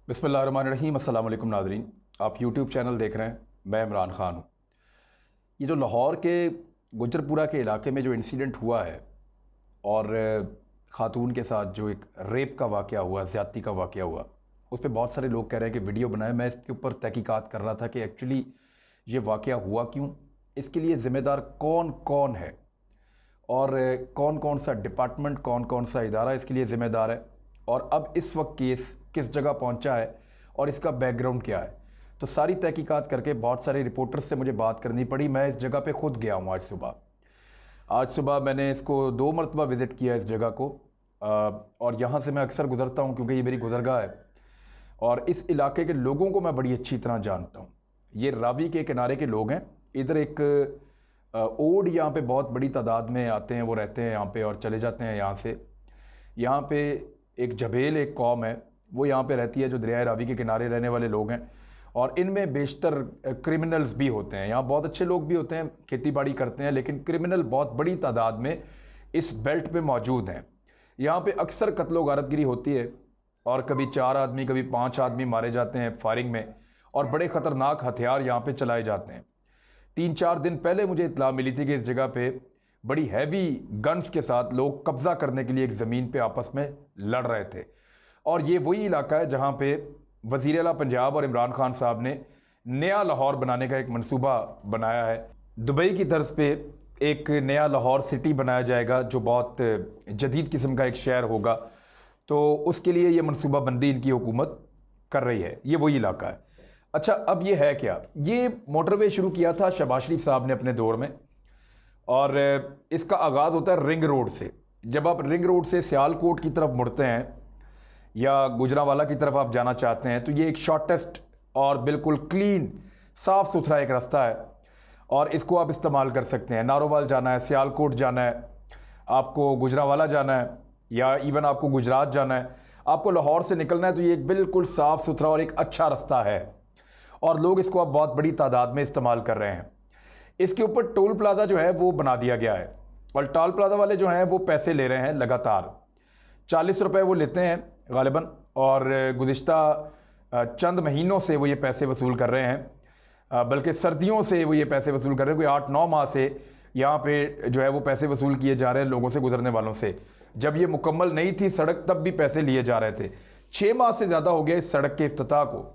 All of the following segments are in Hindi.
बिस्मिल्लाहिर्रहमानिर्रहीम। अस्सलाम वालेकुम नाज़रीन, आप यूट्यूब चैनल देख रहे हैं। मैं इमरान ख़ान हूँ। ये जो लाहौर के गुजरपुरा के इलाके में जो इंसिडेंट हुआ है और ख़ातून के साथ जो एक रेप का वाक़या हुआ, ज़्यादती का वाक़या हुआ, उस पर बहुत सारे लोग कह रहे हैं कि वीडियो बनाए। मैं इसके ऊपर तहकीकात कर रहा था कि एक्चुअली ये वाक़या हुआ क्यों, इसके लिए ज़िम्मेदार कौन कौन है और कौन कौन सा डिपार्टमेंट, कौन कौन सा इदारा इसके लिए ज़िम्मेदार है, और अब इस वक्त केस किस जगह पहुंचा है और इसका बैकग्राउंड क्या है। तो सारी तहकीकात करके बहुत सारे रिपोर्टर्स से मुझे बात करनी पड़ी। मैं इस जगह पे खुद गया हूँ आज सुबह मैंने इसको 2 मरतबा विज़िट किया इस जगह को, और यहाँ से मैं अक्सर गुज़रता हूँ क्योंकि ये मेरी गुज़रगाह है और इस इलाके के लोगों को मैं बड़ी अच्छी तरह जानता हूँ। ये रावी के किनारे के लोग हैं। इधर एक ओड यहाँ पे बहुत बड़ी तादाद में आते हैं, वो रहते हैं यहाँ पे और चले जाते हैं यहाँ से। यहाँ पे एक जबेल एक कौम है, वो यहाँ पे रहती है, जो दरिया रावी के किनारे रहने वाले लोग हैं, और इनमें बेशतर क्रिमिनल्स भी होते हैं। यहाँ बहुत अच्छे लोग भी होते हैं, खेती बाड़ी करते हैं, लेकिन क्रिमिनल बहुत बड़ी तादाद में इस बेल्ट पे मौजूद हैं। यहाँ पे अक्सर कत्लो गारतगिरी होती है और कभी 4 आदमी कभी 5 आदमी मारे जाते हैं फायरिंग में, और बड़े ख़तरनाक हथियार यहाँ पे चलाए जाते हैं। 3-4 दिन पहले मुझे इत्तला मिली थी कि इस जगह पे बड़ी हैवी गन्स के साथ लोग कब्ज़ा करने के लिए एक ज़मीन पे आपस में लड़ रहे थे, और ये वही इलाका है जहाँ पे वज़ीर आला पंजाब और इमरान खान साहब ने नया लाहौर बनाने का एक मंसूबा बनाया है। दुबई की तर्ज पे एक नया लाहौर सिटी बनाया जाएगा जो बहुत जदीद किस्म का एक शहर होगा। तो उसके लिए ये मनसूबाबंदी इनकी हुकूमत कर रही है। ये वही इलाका है। अच्छा, अब ये है क्या, ये मोटरवे शुरू किया था शहबाज शरीफ साहब ने अपने दौर में, और इसका आगाज़ होता है रिंग रोड से। जब आप रिंग रोड से सियालकोट की तरफ मुड़ते हैं या गुजरांवाला की तरफ आप जाना चाहते हैं, तो ये एक शॉर्टेस्ट और बिल्कुल क्लीन साफ़ सुथरा एक रास्ता है, और इसको आप इस्तेमाल कर सकते हैं। नारोवाल जाना है, सियालकोट जाना है, आपको गुजरांवाला जाना है, या इवन आपको गुजरात जाना है, आपको लाहौर से निकलना है, तो ये एक बिल्कुल साफ़ सुथरा और एक अच्छा रास्ता है, और लोग इसको अब बहुत बड़ी तादाद में इस्तेमाल कर रहे हैं। इसके ऊपर टोल प्लाजा जो है वो बना दिया गया है, और टोल प्लाजा वाले जो हैं वो पैसे ले रहे हैं लगातार। 40 रुपये वो लेते हैं गालिबन, और गुज़िश्ता चंद महीनों से वो ये पैसे वसूल कर रहे हैं, बल्कि सर्दियों से वो ये पैसे वसूल कर रहे हैं। कोई 8-9 माह से यहाँ पे जो है वो पैसे वसूल किए जा रहे हैं लोगों से, गुजरने वालों से। जब ये मुकम्मल नहीं थी सड़क तब भी पैसे लिए जा रहे थे। 6 माह से ज़्यादा हो गया इस सड़क के इफ्तिताह को।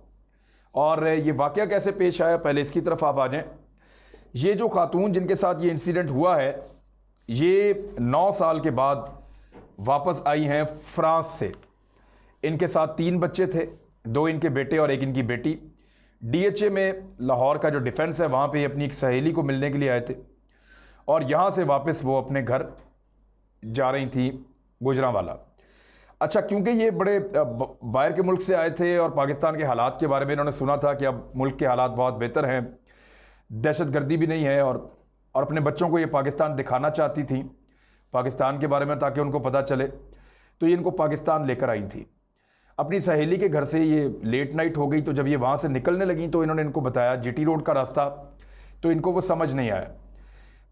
और ये वाक़या कैसे पेश आया, पहले इसकी तरफ आप आ जाएँ। ये जो खातून जिनके साथ ये इंसिडेंट हुआ है, ये 9 साल के बाद वापस आई हैं फ्रांस से। इनके साथ 3 बच्चे थे, 2 इनके बेटे और 1 इनकी बेटी। डीएचए में लाहौर का जो डिफेंस है वहाँ पे अपनी एक सहेली को मिलने के लिए आए थे, और यहाँ से वापस वो अपने घर जा रही थी गुजरांवाला। अच्छा, क्योंकि ये बड़े बाहर के मुल्क से आए थे और पाकिस्तान के हालात के बारे में इन्होंने सुना था कि अब मुल्क के हालात बहुत बेहतर हैं, दहशतगर्दी भी नहीं है, और अपने बच्चों को ये पाकिस्तान दिखाना चाहती थी, पाकिस्तान के बारे में, ताकि उनको पता चले। तो ये इनको पाकिस्तान लेकर आई थी। अपनी सहेली के घर से ये लेट नाइट हो गई, तो जब ये वहाँ से निकलने लगी तो इन्होंने इनको बताया जीटी रोड का रास्ता, तो इनको वो समझ नहीं आया।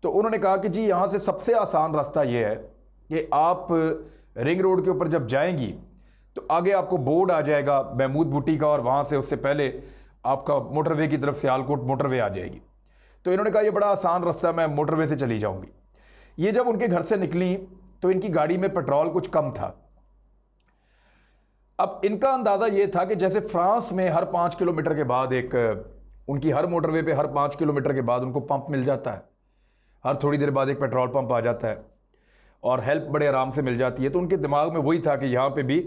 तो उन्होंने कहा कि जी यहाँ से सबसे आसान रास्ता ये है कि आप रिंग रोड के ऊपर जब जाएंगी तो आगे आपको बोर्ड आ जाएगा महमूद बूटी का, और वहाँ से उससे पहले आपका मोटरवे की तरफ सियालकोट मोटरवे आ जाएगी। तो इन्होंने कहा ये बड़ा आसान रास्ता है, मैं मोटरवे से चली जाऊँगी। ये जब उनके घर से निकली तो इनकी गाड़ी में पेट्रोल कुछ कम था। अब इनका अंदाज़ा ये था कि जैसे फ्रांस में हर 5 किलोमीटर के बाद एक, उनकी हर मोटरवे पे हर 5 किलोमीटर के बाद उनको पंप मिल जाता है, हर थोड़ी देर बाद एक पेट्रोल पंप आ जाता है, और हेल्प बड़े आराम से मिल जाती है। तो उनके दिमाग में वही था कि यहाँ पे भी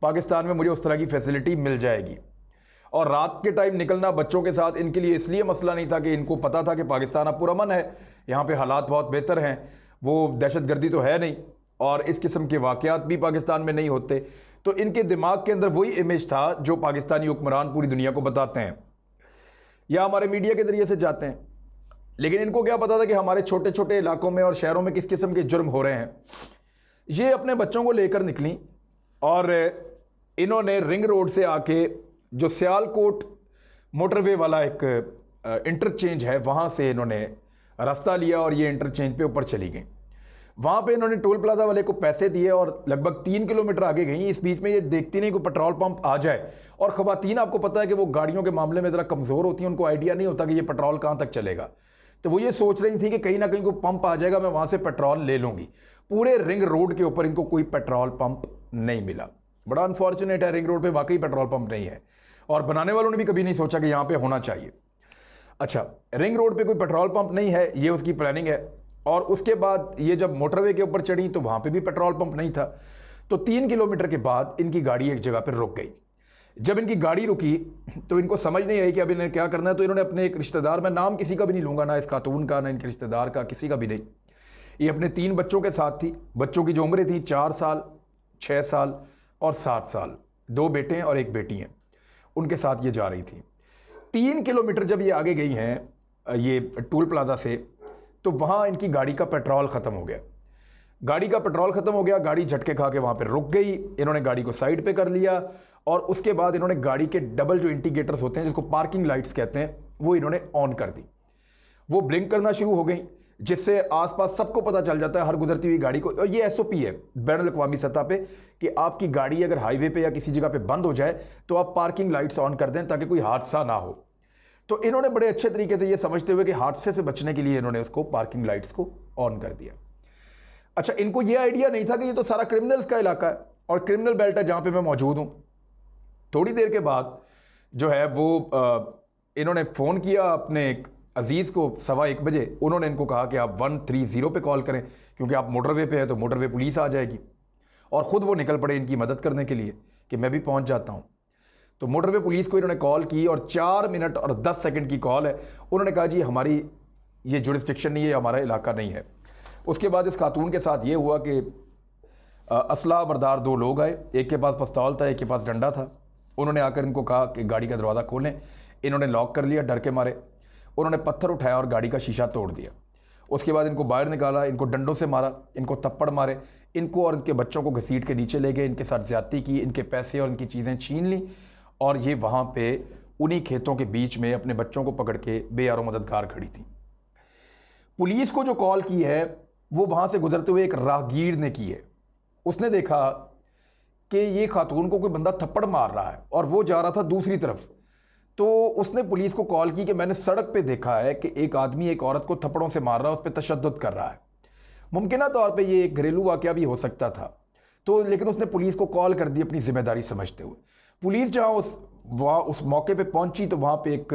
पाकिस्तान में मुझे उस तरह की फैसिलिटी मिल जाएगी। और रात के टाइम निकलना बच्चों के साथ इनके लिए इसलिए मसला नहीं था कि इनको पता था कि पाकिस्तान अब पुरअमन है, यहाँ पे हालात बहुत बेहतर हैं, वो दहशतगर्दी तो है नहीं, और इस किस्म के वाक़यात भी पाकिस्तान में नहीं होते। तो इनके दिमाग के अंदर वही इमेज था जो पाकिस्तानी हुक्मरान पूरी दुनिया को बताते हैं या हमारे मीडिया के ज़रिए से जाते हैं। लेकिन इनको क्या पता था कि हमारे छोटे छोटे इलाकों में और शहरों में किस किस्म के जुर्म हो रहे हैं। ये अपने बच्चों को लेकर निकली, और इन्होंने रिंग रोड से आके जो सियालकोट मोटरवे वाला एक इंटरचेंज है, वहाँ से इन्होंने रास्ता लिया और ये इंटरचेंज पे ऊपर चली गई। वहाँ पे इन्होंने टोल प्लाजा वाले को पैसे दिए और लगभग 3 किलोमीटर आगे गई। इस बीच में ये देखती नहीं कोई पेट्रोल पंप आ जाए, और ख़वातीन आपको पता है कि वो गाड़ियों के मामले में ज़रा कमज़ोर होती हैं, उनको आइडिया नहीं होता कि ये पेट्रोल कहाँ तक चलेगा। तो वो ये सोच रही थी कि कहीं ना कहीं कोई पंप आ जाएगा, मैं वहाँ से पेट्रोल ले लूँगी। पूरे रिंग रोड के ऊपर इनको कोई पेट्रोल पंप नहीं मिला। बड़ा अनफॉर्चुनेट है, रिंग रोड पे वाकई पेट्रोल पंप नहीं है और बनाने वालों ने भी कभी नहीं सोचा कि यहाँ पे होना चाहिए। अच्छा, रिंग रोड पे कोई पेट्रोल पंप नहीं है, ये उसकी प्लानिंग है। और उसके बाद ये जब मोटरवे के ऊपर चढ़ी तो वहाँ पे भी पेट्रोल पंप नहीं था। तो 3 किलोमीटर के बाद इनकी गाड़ी एक जगह पर रुक गई। जब इनकी गाड़ी रुकी तो इनको समझ नहीं आई कि अब इन्हें क्या करना है। तो इन्होंने अपने एक रिश्तेदार, मैं नाम किसी का भी नहीं लूँगा, ना इस खातून का ना इनके रिश्तेदार का, किसी का भी नहीं, ये अपने 3 बच्चों के साथ थी। बच्चों की जो उम्रें थी 4 साल, 6 साल और 7 साल, 2 बेटे हैं और 1 बेटी हैं, उनके साथ ये जा रही थी। 3 किलोमीटर जब ये आगे गई हैं ये टोल प्लाजा से, तो वहाँ इनकी गाड़ी का पेट्रोल ख़त्म हो गया। गाड़ी का पेट्रोल ख़त्म हो गया, गाड़ी झटके खा के वहाँ पर रुक गई। इन्होंने गाड़ी को साइड पे कर लिया और उसके बाद इन्होंने गाड़ी के डबल जो इंडिकेटर्स होते हैं, जिसको पार्किंग लाइट्स कहते हैं, वो इन्होंने ऑन कर दी। वो ब्लिंक करना शुरू हो गई, जिससे आसपास सबको पता चल जाता है, हर गुजरती हुई गाड़ी को। और ये एसओपी है बैनुल अक़वामी सतह पे कि आपकी गाड़ी अगर हाईवे पे या किसी जगह पे बंद हो जाए तो आप पार्किंग लाइट्स ऑन कर दें ताकि कोई हादसा ना हो। तो इन्होंने बड़े अच्छे तरीके से ये समझते हुए कि हादसे से बचने के लिए इन्होंने उसको पार्किंग लाइट्स को ऑन कर दिया। अच्छा, इनको ये आइडिया नहीं था कि ये तो सारा क्रिमिनल्स का इलाका है और क्रिमिनल बेल्ट है जहाँ पर मैं मौजूद हूँ। थोड़ी देर के बाद जो है वो इन्होंने फ़ोन किया अपने एक अजीज़ को 1:15 बजे। उन्होंने इनको कहा कि आप 130 पे कॉल करें क्योंकि आप मोटरवे पे हैं तो मोटरवे पुलिस आ जाएगी। और ख़ुद वो निकल पड़े इनकी मदद करने के लिए कि मैं भी पहुंच जाता हूं। तो मोटरवे पुलिस को इन्होंने कॉल की और 4 मिनट और 10 सेकंड की कॉल है। उन्होंने कहा जी हमारी ये जुरिस्डिक्शन नहीं है, हमारा इलाका नहीं है। उसके बाद इस खातून के साथ ये हुआ कि असला बरदार 2 लोग आए, एक के पास पिस्तौल था, एक के पास डंडा था। उन्होंने आकर इनको कहा कि गाड़ी का दरवाज़ा खोलें। इन्होंने लॉक कर लिया डर के मारे। उन्होंने पत्थर उठाया और गाड़ी का शीशा तोड़ दिया। उसके बाद इनको बाहर निकाला, इनको डंडों से मारा, इनको थप्पड़ मारे, इनको और इनके बच्चों को घसीट के नीचे ले गए, इनके साथ ज़्यादती की, इनके पैसे और इनकी चीज़ें छीन ली और ये वहाँ पे उन्हीं खेतों के बीच में अपने बच्चों को पकड़ के बेयारो मददगार खड़ी थी। पुलिस को जो कॉल की है वो वहाँ से गुजरते हुए एक राहगीर ने की है। उसने देखा कि ये खातून को कोई बंदा थप्पड़ मार रहा है और वो जा रहा था दूसरी तरफ। तो उसने पुलिस को कॉल की कि मैंने सड़क पे देखा है कि एक आदमी एक औरत को थप्पड़ों से मार रहा है, उस पर तशद्दुद कर रहा है। मुमकिन तौर पे ये एक घरेलू वाक़या भी हो सकता था। तो लेकिन उसने पुलिस को कॉल कर दी अपनी जिम्मेदारी समझते हुए। पुलिस जहाँ उस मौके पे पहुंची तो वहाँ पे एक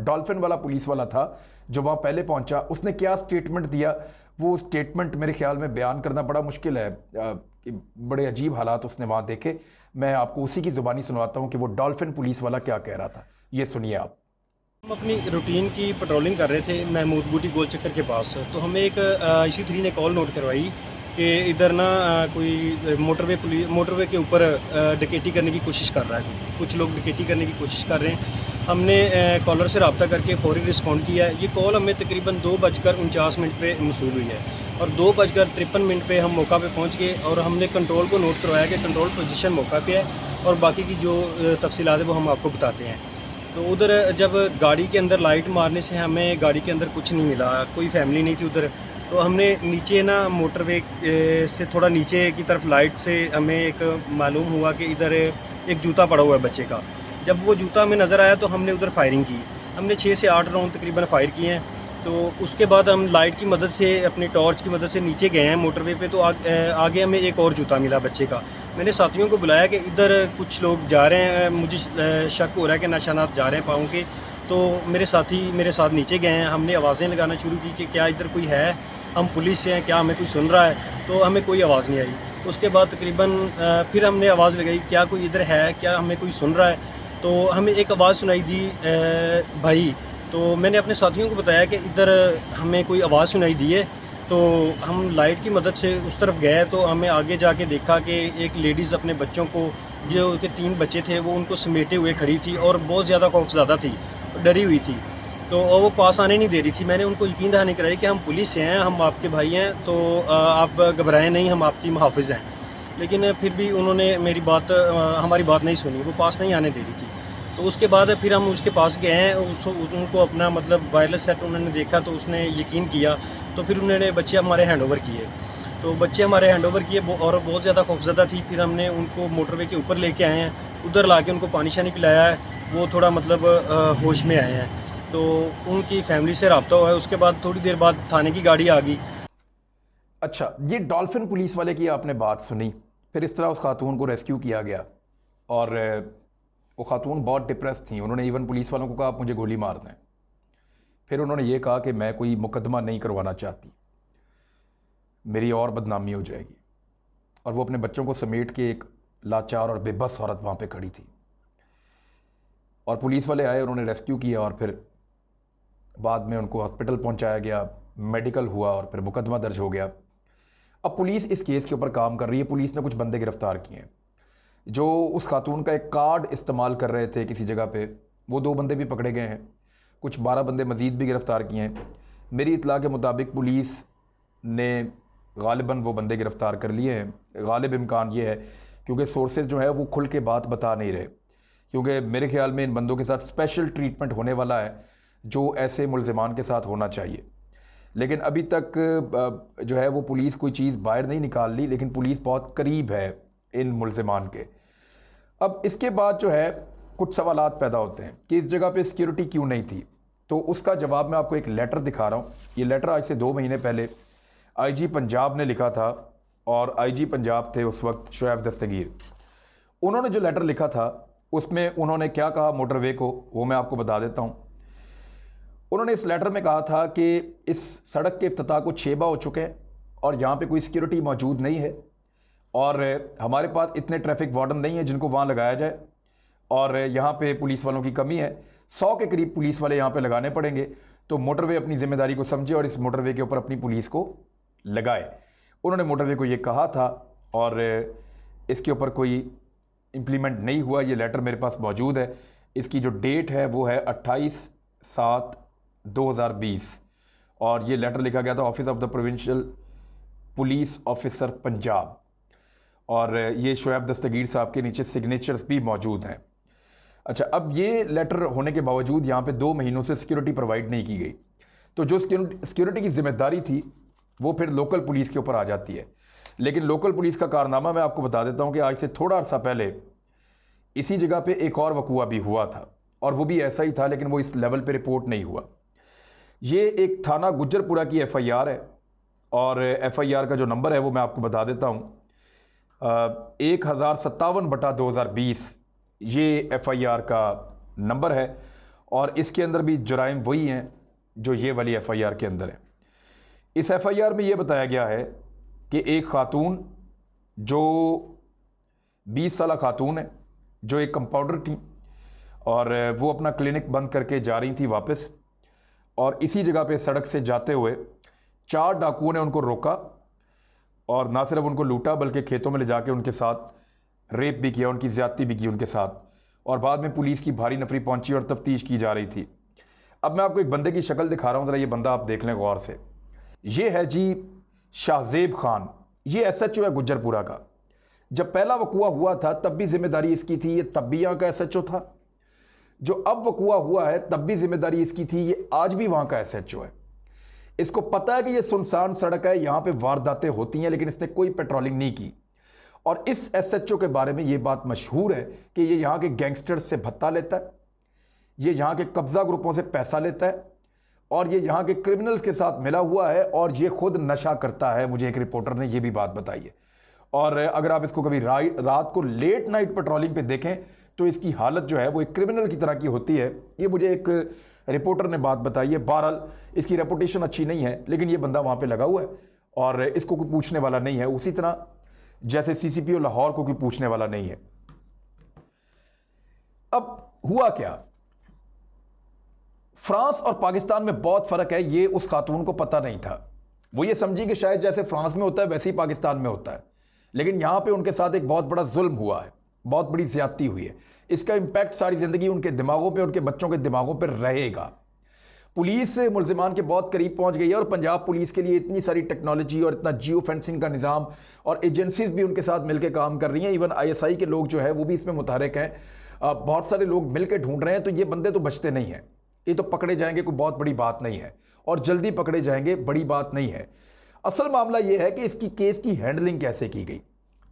डॉल्फिन वाला पुलिस वाला था जो वहाँ पहले पहुंचा। उसने क्या स्टेटमेंट दिया, वो स्टेटमेंट मेरे ख्याल में बयान करना बड़ा मुश्किल है कि बड़े अजीब हालात उसने वहाँ देखे। मैं आपको उसी की ज़ुबानी सुनवाता हूँ कि वो डॉल्फिन पुलिस वाला क्या कह रहा था, ये सुनिए आप। हम अपनी रूटीन की पेट्रोलिंग कर रहे थे महमूद बूटी गोल चक्कर के पास। तो हमें एक IC3 ने कॉल नोट करवाई कि इधर ना कोई मोटरवे के ऊपर डकैती करने की कोशिश कर रहा है, कुछ लोग डकैती करने की कोशिश कर रहे हैं। हमने कॉलर से रब्ता करके फौरी रिस्पॉन्ड किया है। ये कॉल हमें तकरीबन 2:49 पे मौसूल हुई है और 2:53 पे हम मौका पे पहुंच गए और हमने कंट्रोल को नोट करवाया कि कंट्रोल पोजीशन मौका पे है और बाकी की जो तफसीलात है वो हम आपको बताते हैं। तो उधर जब गाड़ी के अंदर लाइट मारने से हमें गाड़ी के अंदर कुछ नहीं मिला, कोई फैमिली नहीं थी उधर। तो हमने नीचे ना मोटरवे से थोड़ा नीचे की तरफ लाइट से हमें एक मालूम हुआ कि इधर एक जूता पड़ा हुआ है बच्चे का। जब वो जूता हमें नज़र आया तो हमने उधर फायरिंग की। हमने 6 से 8 राउंड तकरीबन फायर किए हैं। तो उसके बाद हम लाइट की मदद से, अपनी टॉर्च की मदद से नीचे गए हैं मोटरवे पे। तो आगे हमें एक और जूता मिला बच्चे का। मैंने साथियों को बुलाया कि इधर कुछ लोग जा रहे हैं, मुझे शक हो रहा है कि निशानात जा रहे हैं पाँव के। तो मेरे साथी मेरे साथ नीचे गए हैं। हमने आवाज़ें लगाना शुरू की कि क्या इधर कोई है, हम पुलिस से हैं, क्या हमें कोई सुन रहा है। तो हमें कोई आवाज़ नहीं आई। उसके बाद तकरीबन फिर हमने आवाज़ लगाई, क्या कोई इधर है, क्या हमें कोई सुन रहा है। तो हमें एक आवाज़ सुनाई दी, भाई। तो मैंने अपने साथियों को बताया कि इधर हमें कोई आवाज़ सुनाई दी है। तो हम लाइट की मदद से उस तरफ गए तो हमें आगे जाके देखा कि एक लेडीज़ अपने बच्चों को, जो उसके 3 बच्चे थे, वो उनको समेटे हुए खड़ी थी और बहुत ज़्यादा खौफज़दा थी, डरी हुई थी। तो वो पास आने नहीं दे रही थी। मैंने उनको यकीन दहानी कराई कि हम पुलिस से हैं, हम आपके भाई हैं, तो आप घबराएं नहीं, हम आपकी मुहाफ़िज़ हैं। लेकिन फिर भी उन्होंने हमारी बात नहीं सुनी, वो पास नहीं आने दे रही थी। तो उसके बाद फिर हम उसके पास गए हैं, उनको अपना मतलब वायरलेस सेट उन्होंने देखा तो उसने यकीन किया। तो फिर उन्होंने बच्चे हमारे हैंडओवर किए। तो बच्चे हमारे हैंडओवर किए और बहुत ज़्यादा खौफज़दा थी। फिर हमने उनको मोटरवे के ऊपर लेके आए हैं। उधर ला के उनको पानी शानी पिलाया है, वो थोड़ा मतलब होश में आए हैं। तो उनकी फैमिली से रब्ता हुआ है। उसके बाद थोड़ी देर बाद थाने की गाड़ी आ गई। अच्छा, ये डॉल्फिन पुलिस वाले की आपने बात सुनी, फिर इस तरह उस खातून को रेस्क्यू किया गया और वो खातून बहुत डिप्रेस थी। उन्होंने इवन पुलिस वालों को कहा आप मुझे गोली मार दें। फिर उन्होंने ये कहा कि मैं कोई मुकदमा नहीं करवाना चाहती, मेरी और बदनामी हो जाएगी। और वो अपने बच्चों को समेट के एक लाचार और बेबस औरत वहाँ पे खड़ी थी और पुलिस वाले आए, उन्होंने रेस्क्यू किया और फिर बाद में उनको हॉस्पिटल पहुँचाया गया, मेडिकल हुआ और फिर मुकदमा दर्ज हो गया। अब पुलिस इस केस के ऊपर काम कर रही है। पुलिस ने कुछ बंदे गिरफ्तार किए हैं जो उस खातून का एक कार्ड इस्तेमाल कर रहे थे किसी जगह पे। वो 2 बंदे भी पकड़े गए हैं, कुछ 12 बंदे मज़ीद भी गिरफ़्तार किए हैं। मेरी इतला के मुताबिक पुलिस ने गालिबन वो बंदे गिरफ़्तार कर लिए हैं। गालिब इम्कान ये है क्योंकि सोर्सेज जो है वो खुल के बात बता नहीं रहे, क्योंकि मेरे ख्याल में इन बंदों के साथ स्पेशल ट्रीटमेंट होने वाला है जो ऐसे मुल्ज़िमान के साथ होना चाहिए। लेकिन अभी तक जो है वो पुलिस कोई चीज़ बाहर नहीं निकाल ली, लेकिन पुलिस बहुत करीब है इन मुल्ज़िमान के। अब इसके बाद जो है कुछ सवालात पैदा होते हैं कि इस जगह पे सिक्योरिटी क्यों नहीं थी। तो उसका जवाब मैं आपको एक लेटर दिखा रहा हूँ। ये लेटर आज से 2 महीने पहले आईजी पंजाब ने लिखा था और आईजी पंजाब थे उस वक्त शोएब दस्तगीर। उन्होंने जो लेटर लिखा था उसमें उन्होंने क्या कहा मोटरवे को, वो मैं आपको बता देता हूँ। उन्होंने इस लेटर में कहा था कि इस सड़क के इफ्तिताह को 6 माह हो चुके हैं और यहाँ पे कोई सिक्योरिटी मौजूद नहीं है और हमारे पास इतने ट्रैफिक वार्डन नहीं है जिनको वहाँ लगाया जाए और यहाँ पे पुलिस वालों की कमी है। 100 के करीब पुलिस वाले यहाँ पे लगाने पड़ेंगे। तो मोटरवे अपनी जिम्मेदारी को समझे और इस मोटरवे के ऊपर अपनी पुलिस को लगाए। उन्होंने मोटरवे को ये कहा था और इसके ऊपर कोई इम्प्लीमेंट नहीं हुआ। ये लेटर मेरे पास मौजूद है। इसकी जो डेट है वो है 28/7/2020 और ये लेटर लिखा गया था office of the provincial police officer Punjab और ये शोएब दस्तगीर साहब के नीचे सिग्नेचर्स भी मौजूद हैं। अच्छा, अब ये लेटर होने के बावजूद यहाँ पे 2 महीनों से सिक्योरिटी प्रोवाइड नहीं की गई। तो जो सिक्योरिटी की जिम्मेदारी थी वो फिर लोकल पुलिस के ऊपर आ जाती है। लेकिन लोकल पुलिस का कारनामा मैं आपको बता देता हूँ कि आज से थोड़ा अर्सा पहले इसी जगह पे एक और वकूआ भी हुआ था और वो भी ऐसा ही था, लेकिन वो इस लेवल पे रिपोर्ट नहीं हुआ। ये एक थाना गुज्जरपुरा की FIR है और FIR का जो नंबर है वो मैं आपको बता देता हूँ, 1057/2020 ये FIR का नंबर है और इसके अंदर भी जुराइम वही हैं जो ये वाली FIR के अंदर है। इस FIR में ये बताया गया है कि एक खातून जो 20 साल खातून है जो एक कंपाउंडर थी और वो अपना क्लिनिक बंद करके जा रही थी वापस और इसी जगह पे सड़क से जाते हुए 4 डाकुओं ने उनको रोका और ना सिर्फ उनको लूटा बल्कि खेतों में ले जाके उनके साथ रेप भी किया, उनकी ज़्यादती भी की उनके साथ और बाद में पुलिस की भारी नफरी पहुंची और तफ्तीश की जा रही थी। अब मैं आपको एक बंदे की शक्ल दिखा रहा हूँ, ज़रा ये बंदा आप देख लें गौर से। ये है जी शाहजेब खान, ये SHO है गुज्जरपुरा का। जब पहला वकूआ हुआ था तब भी जिम्मेदारी इसकी थी, ये तब भी यहाँ का SHO था। जो अब वकूआ हुआ है तब भी जिम्मेदारी इसकी थी, ये आज भी वहाँ का SHO है। इसको पता है कि ये सुनसान सड़क है, यहाँ पे वारदातें होती हैं, लेकिन इसने कोई पेट्रोलिंग नहीं की। और इस SHO के बारे में ये बात मशहूर है कि ये यहाँ के गैंगस्टर्स से भत्ता लेता है, ये यहाँ के कब्जा ग्रुपों से पैसा लेता है और ये यहाँ के क्रिमिनल्स के साथ मिला हुआ है और ये खुद नशा करता है। मुझे एक रिपोर्टर ने ये भी बात बताई है। और अगर आप इसको कभी रात को लेट नाइट पेट्रोलिंग पे देखें तो इसकी हालत जो है वो एक क्रिमिनल की तरह की होती है। ये मुझे एक रिपोर्टर ने बात बताई है। बहरहाल इसकी रेपुटेशन अच्छी नहीं है, लेकिन ये बंदा वहाँ पे लगा हुआ है और इसको कोई पूछने वाला नहीं है, उसी तरह जैसे CCPO लाहौर को कोई पूछने वाला नहीं है। अब हुआ क्या, फ्रांस और पाकिस्तान में बहुत फर्क है, ये उस खातून को पता नहीं था। वो ये समझी कि शायद जैसे फ्रांस में होता है वैसे ही पाकिस्तान में होता है, लेकिन यहां पे उनके साथ एक बहुत बड़ा जुल्म हुआ है, बहुत बड़ी ज्यादती हुई है। इसका इंपैक्ट सारी जिंदगी उनके दिमागों पे, उनके बच्चों के दिमागों पे रहेगा। पुलिस मुल्जिमान के बहुत करीब पहुंच गई है और पंजाब पुलिस के लिए इतनी सारी टेक्नोलॉजी और इतना जियो फेंसिंग का निज़ाम और एजेंसीज भी उनके साथ मिलकर काम कर रही हैं। इवन ISI के लोग जो है वो भी इसमें मुतहरिक हैं। बहुत सारे लोग मिलकर ढूंढ रहे हैं। तो ये बंदे तो बचते नहीं हैं, ये तो पकड़े जाएंगे, कोई बहुत बड़ी बात नहीं है और जल्दी पकड़े जाएंगे, बड़ी बात नहीं है। असल मामला ये है कि इसकी केस की हैंडलिंग कैसे की गई।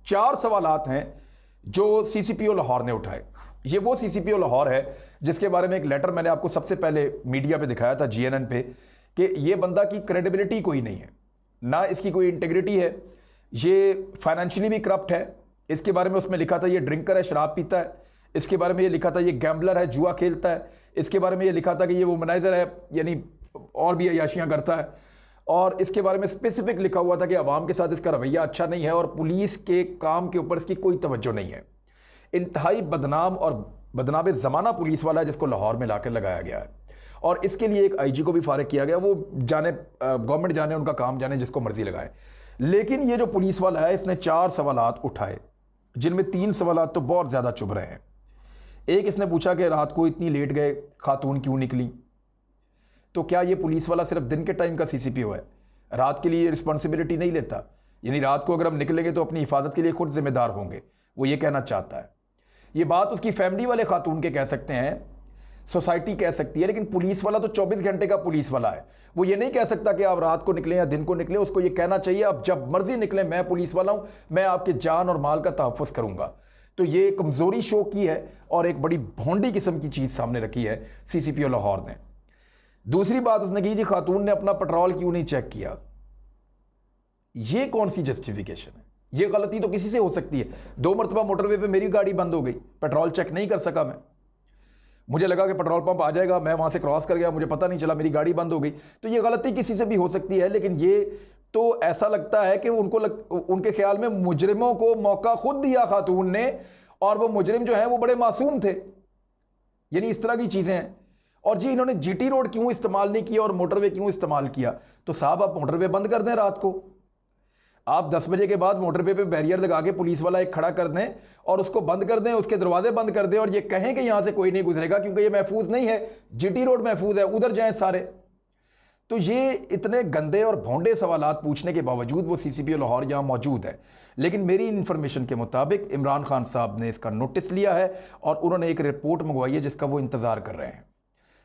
4 सवालात हैं जो सीसीपीओ लाहौर ने उठाए, ये वो सीसीपीओ लाहौर है जिसके बारे में एक लेटर मैंने आपको सबसे पहले मीडिया पे दिखाया था, जीएनएन पे, कि ये बंदा की क्रेडिबिलिटी कोई नहीं है, ना इसकी कोई इंटेग्रिटी है, ये फाइनेंशियली भी करप्ट है। इसके बारे में उसमें लिखा था ये ड्रिंकर है, शराब पीता है। इसके बारे में ये लिखा था ये गैम्बलर है, जुआ खेलता है। इसके बारे में ये लिखा था कि ये वुमनाइजर है, यानी और भी अयाशियाँ करता है। और इसके बारे में स्पेसिफिक लिखा हुआ था कि अवाम के साथ इसका रवैया अच्छा नहीं है और पुलिस के काम के ऊपर इसकी कोई तवज्जो नहीं है। इंतहाई बदनाम और बदनाम ज़माना पुलिस वाला है जिसको लाहौर में लाकर लगाया गया है, और इसके लिए एक आईजी को भी फारिग किया गया। वो जाने, गवर्नमेंट जाने, उनका काम जाने, जिसको मर्जी लगाए। लेकिन ये जो पुलिस वाला है इसने 4 सवालात उठाए, जिनमें 3 सवालात तो बहुत ज़्यादा चुभ रहे हैं। एक, इसने पूछा कि रात को इतनी लेट गए, खातून क्यों निकली? तो क्या ये पुलिस वाला सिर्फ दिन के टाइम का सीसीपीओ है? रात के लिए रिस्पॉन्सिबिलिटी नहीं लेता? यानी रात को अगर हम निकलेंगे तो अपनी हिफाजत के लिए खुद जिम्मेदार होंगे, वो ये कहना चाहता है। ये बात उसकी फैमिली वाले खातून के कह सकते हैं, सोसाइटी कह सकती है, लेकिन पुलिस वाला तो 24 घंटे का पुलिस वाला है। वो ये नहीं कह सकता कि आप रात को निकलें या दिन को निकलें। उसको ये कहना चाहिए आप जब मर्जी निकलें, मैं पुलिस वाला हूं, मैं आपके जान और माल का तहफ़्फ़ुज़ करूंगा। तो ये कमज़ोरी शो की है और एक बड़ी भोंडी किस्म की चीज़ सामने रखी है सीसीपीओ लाहौर ने। दूसरी बात उसने की, जी खातून ने अपना पेट्रोल क्यों नहीं चेक किया। ये कौन सी जस्टिफिकेशन है? ये गलती तो किसी से हो सकती है। 2 मरतबा मोटरवे पे मेरी गाड़ी बंद हो गई, पेट्रोल चेक नहीं कर सका मैं। मुझे लगा कि पेट्रोल पंप आ जाएगा, मैं वहां से क्रॉस कर गया, मुझे पता नहीं चला, मेरी गाड़ी बंद हो गई। तो ये गलती किसी से भी हो सकती है, लेकिन ये तो ऐसा लगता है कि उनके ख्याल में मुजरिमों को मौका खुद दिया खातून ने, और वो मुजरिम जो है वो बड़े मासूम थे। यानी इस तरह की चीज़ें हैं। और जी इन्होंने जीटी रोड क्यों इस्तेमाल नहीं किया और मोटरवे क्यों इस्तेमाल किया? तो साहब आप मोटरवे बंद कर दें रात को, आप 10 बजे के बाद मोटरवे पे बैरियर लगा के पुलिस वाला एक खड़ा कर दें और उसको बंद कर दें, उसके दरवाजे बंद कर दें और ये कहें कि यहां से कोई नहीं गुजरेगा क्योंकि ये महफूज नहीं है, जीटी रोड महफूज है, उधर जाएं सारे। तो ये इतने गंदे और भोंडे सवालात पूछने के बावजूद वो सीसीपीओ लाहौर यहां मौजूद है। लेकिन मेरी इन्फॉर्मेशन के मुताबिक इमरान खान साहब ने इसका नोटिस लिया है और उन्होंने एक रिपोर्ट मंगवाई है जिसका वो इंतजार कर रहे हैं।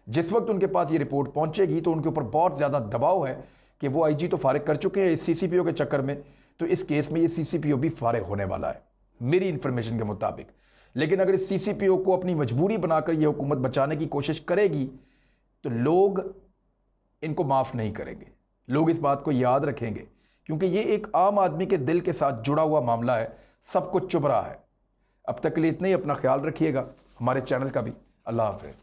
जिस वक्त उनके पास ये रिपोर्ट पहुंचेगी तो उनके ऊपर बहुत ज़्यादा दबाव है कि वो आईजी तो फारिग कर चुके हैं इस सीसीपीओ के चक्कर में, तो इस केस में ये सीसीपीओ भी फारिग होने वाला है मेरी इन्फॉर्मेशन के मुताबिक। लेकिन अगर इस सीसीपीओ को अपनी मजबूरी बनाकर ये हुकूमत बचाने की कोशिश करेगी तो लोग इनको माफ़ नहीं करेंगे, लोग इस बात को याद रखेंगे, क्योंकि ये एक आम आदमी के दिल के साथ जुड़ा हुआ मामला है, सब कुछ चुभ रहा है। अब तक के लिए इतना ही, अपना ख्याल रखिएगा, हमारे चैनल का भी। अल्लाह हाफ़िज़।